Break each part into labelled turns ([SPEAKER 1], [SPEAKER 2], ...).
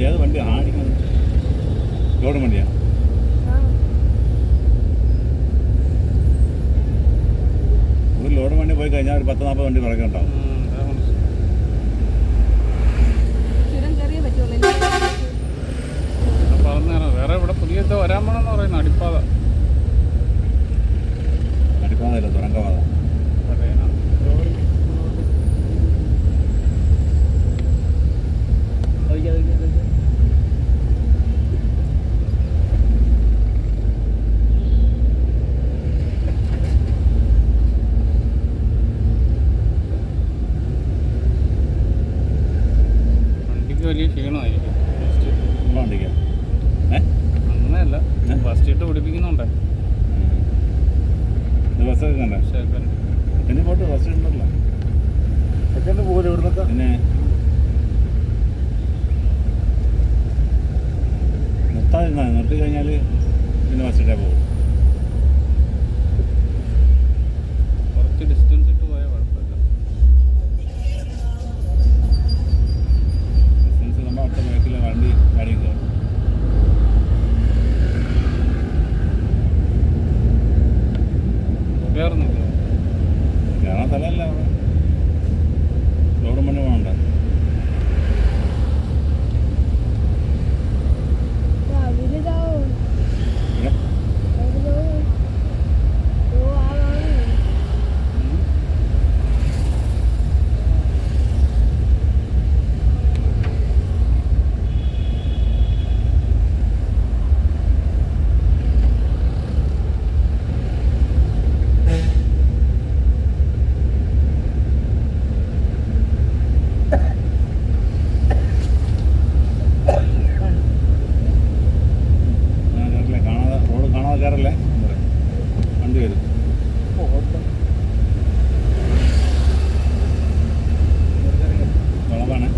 [SPEAKER 1] ഏത് വണ്ടി ആടിക്കുന്നത്? ലോഡ് വണ്ടിയാ? ഒരു ലോഡ് വണ്ടി പോയി കഴിഞ്ഞാൽ ഒരു 10-40 വണ്ടി പിറകെ ഉണ്ടാവും.
[SPEAKER 2] വേറെ ഇവിടെ പുതിയ വരാൻ പോണെന്ന് പറയുന്നു. അടിപ്പാത
[SPEAKER 1] അടിപ്പാതല്ല, തുരങ്കപാത.
[SPEAKER 2] വണ്ടിക്ക് വലിയ ക്ഷീണമായിരിക്കും.
[SPEAKER 1] വണ്ടിക്ക്
[SPEAKER 2] അങ്ങനെയല്ല, ഫസ്റ്റ് ഇട്ട് പിടിപ്പിക്കുന്നുണ്ടേ.
[SPEAKER 1] ബസ്സൊക്കെ കണ്ട പിന്നെ പോട്ട് ബസ് ഉണ്ടല്ലോ. സെക്കൻഡ് പോലെ ഇവിടുന്നൊക്കെ പിന്നെ നിർത്താതിരുന്നാൽ നിർത്തി കഴിഞ്ഞാൽ പിന്നെ ബസ്സിട്ടേ പോകും.
[SPEAKER 2] കുറച്ച് ഡിസ്റ്റൻസ് ഇട്ട് പോയാൽ കുഴപ്പമില്ല.
[SPEAKER 1] ഡിസ്റ്റൻസ് നമ്മൾ അടുത്ത ബാക്കിലെ ഗാടിയും കയറും. കയറാൻ സ്ഥലമല്ല അവിടെ. ലോഡ് മണ്ണി പോകണ്ട. കയറല്ലേ വണ്ടി വരും. വളവാണ്.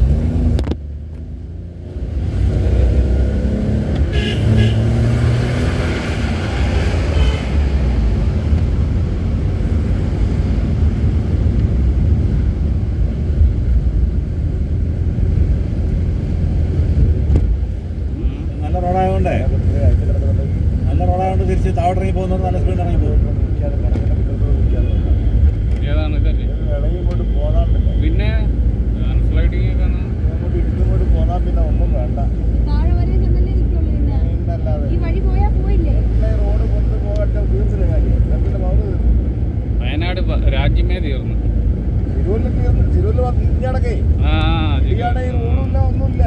[SPEAKER 1] നല്ല റോഡായതുകൊണ്ടേ തിരിച്ച് താഴോട്ടിറങ്ങി പോകുന്നവർ നല്ല സ്പീഡിൽ ഇറങ്ങി പോകും.
[SPEAKER 2] പിന്നെ സ്ലൈഡിങ്
[SPEAKER 3] ഇങ്ങോട്ട് പോന്നാൽ പിന്നെ ഒന്നും വേണ്ട. റോഡ് കൊണ്ടുപോകട്ടെ, തീർന്നില്ല കാര്യം.
[SPEAKER 2] വയനാട് രാജ്യമേ തീർന്നു.
[SPEAKER 3] തിരുവല്ല തീർന്നു. തിരുവല്ല തിരിഞ്ഞടക്കേ റോഡില്ല, ഒന്നുമില്ല.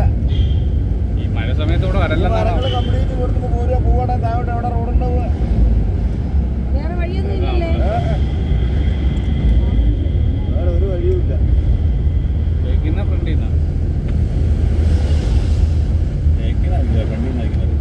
[SPEAKER 2] ഈ മഴ സമയത്ത് ഇവിടെ വരല്ല.
[SPEAKER 3] കംപ്ലീറ്റ് കൊടുത്ത് പോവാടെ താഴോട്ട് എവിടെ റോഡുണ്ടാവുക? വേറെ ഒരു വഴിയുമില്ല.
[SPEAKER 2] ഫ്രണ്ടിൽ നിന്നാ
[SPEAKER 1] ഫ്രണ്ടിൽ നയിക്കുന്നത്.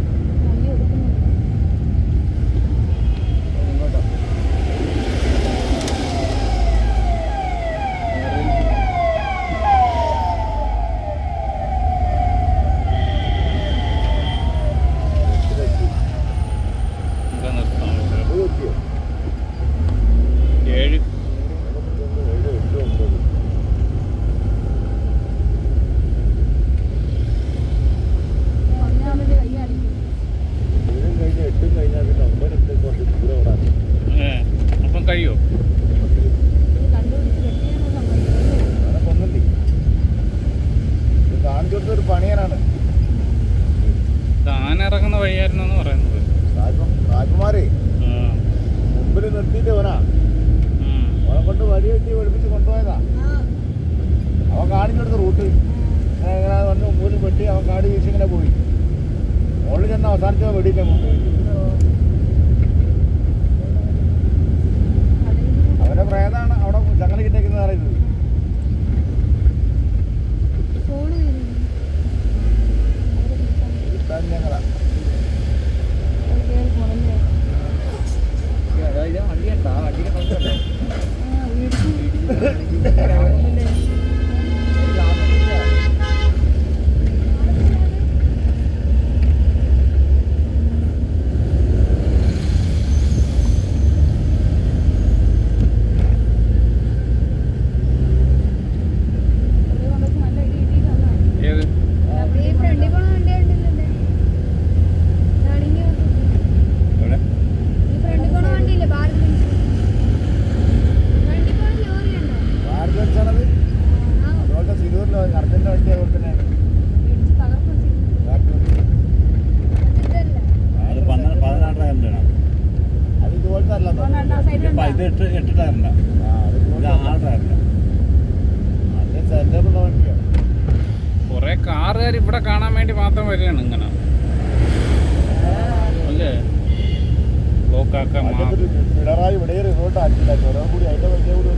[SPEAKER 2] അപ്പം കഴിയോ?
[SPEAKER 3] കാണിച്ചൊരു പണിയനാണ്.
[SPEAKER 2] താൻ ഇറങ്ങുന്ന വഴിയായിരുന്നു പറയുന്നത്.
[SPEAKER 3] രാജകുമാരേ മുമ്പിൽ നിർത്തിയിട്ട് അവനെ കൊണ്ട് വഴി കെട്ടി പഠിപ്പിച്ച് കൊണ്ടുപോയതാ. അവൻ കാണിച്ചെടുത്ത റൂട്ട് ഇങ്ങനെ വന്ന് മുമ്പിൽ വെട്ടി അവൻ കാട് വീശി ഇങ്ങനെ പോയി. മുകളിൽ ചെന്ന് അവസാനിച്ച വെടിയില്ല കൊണ്ടുപോയി. അവരുടെ പ്രേതാണ് അവിടെ ചങ്ങല കിട്ടേക്കുന്നത് പറയുന്നത്. ഞങ്ങളാ വണ്ടി ഉണ്ടാ വണ്ടിയുടെ കൊണ്ടല്ലേ
[SPEAKER 2] കൂടെ കാണാൻ വേണ്ടി മാത്രം വരികയാണ് ഇങ്ങനെ അല്ലേ ബ്ലോക്ക് ആക്കാൻ
[SPEAKER 3] മറ്റൊരു പിണറായി ഇവിടെ റിസോർട്ട് ആക്കില്ല ചുരം കൂടി അതിന്റെ വലിയ കൂടി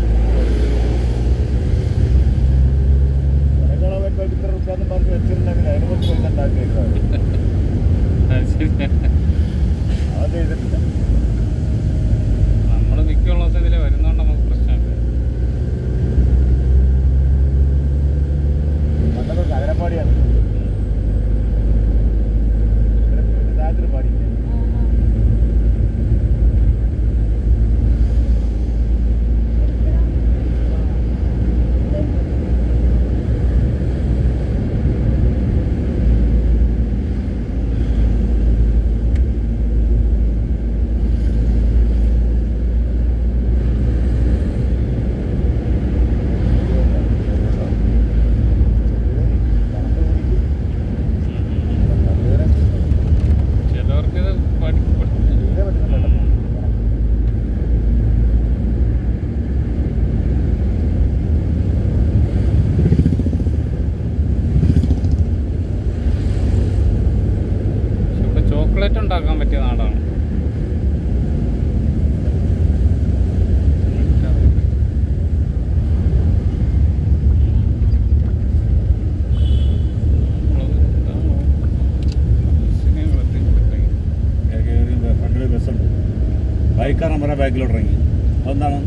[SPEAKER 3] ഇത്ര റുപ്യാന്ന് പറഞ്ഞ് വെച്ചിട്ടുണ്ടെങ്കിൽ അതിനെ കുറിച്ച് പൈസ ഉണ്ടാക്കിയേക്കുന്നത് അവൻ ചെയ്തിട്ടില്ല.
[SPEAKER 2] നമ്മൾ മിക്കുള്ള ദിവസം ഇതിൽ വരുന്നോണ്ട് നമുക്ക് പ്രശ്നമില്ല.
[SPEAKER 3] പണ്ടൊക്കെ നഗരപ്പാടിയാണ് താഴത്തൊരു പാടിയില്ലേ
[SPEAKER 2] ചിലവർക്ക് ഇത്
[SPEAKER 3] തീരെ പറ്റുന്നുണ്ടല്ലോ.
[SPEAKER 2] ഇവിടെ ചോക്ലേറ്റ് ഉണ്ടാക്കാൻ പറ്റിയ നാടാണ്.
[SPEAKER 1] ഫ്രണ്ടിൽ ബസ്സുണ്ട്. ബൈക്കാരൻ പറയാൻ ബാക്കിലോട്ട് ഇറങ്ങി. അതെന്താണ്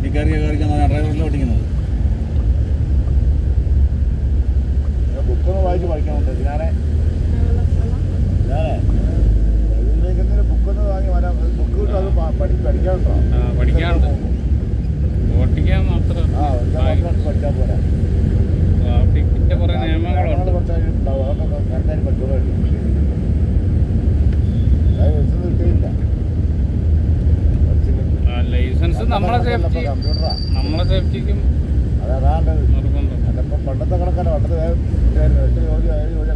[SPEAKER 1] ഈ കയറിക്കാൻ ഡ്രൈവറിൽ ഓടിക്കുന്നത്?
[SPEAKER 3] ബുക്കൊന്ന് വായിച്ച് പഠിക്കണുണ്ട് ഞാനേ ബുക്കൊന്ന് വാങ്ങി വരാം. ബുക്ക് കിട്ടും അത് പഠിക്കാനുണ്ടോ?
[SPEAKER 2] പഠിക്കാനുണ്ട്. ഓട്ടിക്കാൻ മാത്രം
[SPEAKER 3] പഠിച്ചാൽ പോരാ.
[SPEAKER 2] ട്രാഫിക്കിന്റെ കുറെ നിയമങ്ങളുണ്ട്.
[SPEAKER 3] കുറച്ചായിട്ടുണ്ടാവും അതൊക്കെ കറക്റ്റായിട്ട് പഠിച്ചോളൂ. കിട്ടിയില്ല
[SPEAKER 2] ലൈസൻസ് നമ്മളെ സേഫ്റ്റി
[SPEAKER 3] കമ്പ്യൂട്ടറാ
[SPEAKER 2] നമ്മളെ സേഫ്റ്റിക്കും
[SPEAKER 3] അതാണ്ടത്.
[SPEAKER 2] നിർബന്ധം.
[SPEAKER 3] അതിപ്പം പണ്ടത്തെ കണക്കല്ല. പണ്ടത്തെ വേഗം 8 ചോദ്യം 7 ചോദ്യം